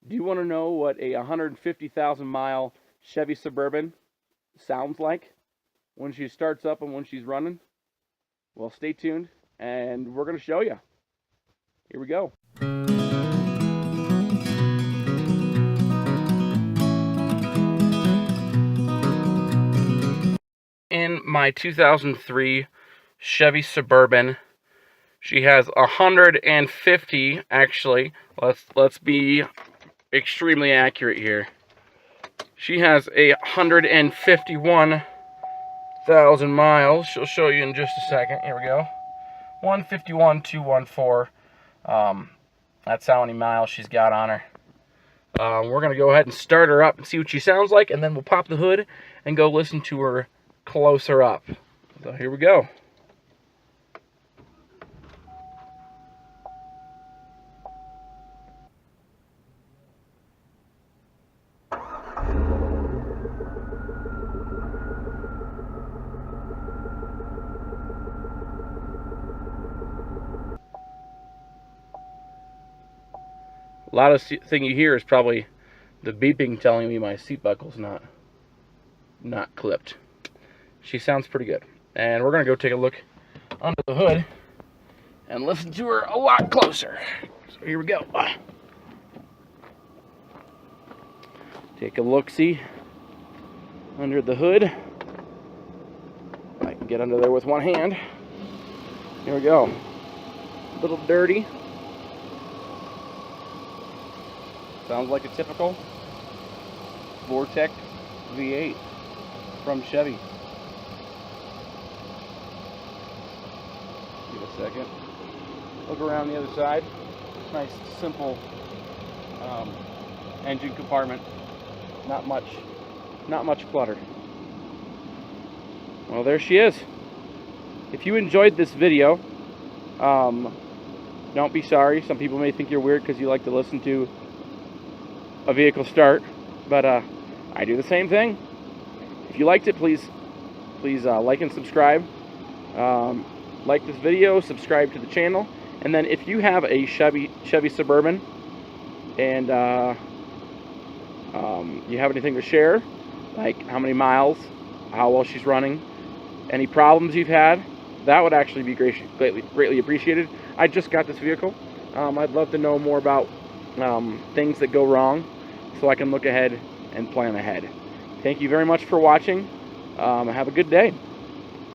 Do you want to know what a 150,000 mile Chevy Suburban sounds like when she starts up and when she's running? Well, stay tuned and we're going to show you. Here we go. In my 2003 Chevy Suburban, she has 150, actually, let's be extremely accurate here. She has 151,000 miles. She'll show you in just a second. Here we go. 151,214. That's how many miles she's got on her. We're going to go ahead and start her up and see what she sounds like, and then we'll pop the hood and go listen to her closer up. So here we go. A lot of thing you hear is probably the beeping telling me my seat buckle's not clipped. She sounds pretty good. And we're going to go take a look under the hood and listen to her a lot closer. So here we go. Take a look-see under the hood. I can get under there with one hand. Here we go. A little dirty. Sounds like a typical Vortec V8 from Chevy. Give it a second. Look around the other side. Nice, simple engine compartment. Not much clutter. Well, there she is. If you enjoyed this video, don't be sorry. Some people may think you're weird because you like to listen to a vehicle start, but I do the same thing. If you liked it, please like and subscribe. Like this video, subscribe to the channel, and then if you have a Chevy Suburban and you have anything to share, like how many miles, how well she's running, any problems you've had, that would actually be greatly appreciated. I just got this vehicle. I'd love to know more about things that go wrong so I can look ahead and plan ahead. Thank you very much for watching. Have a good day.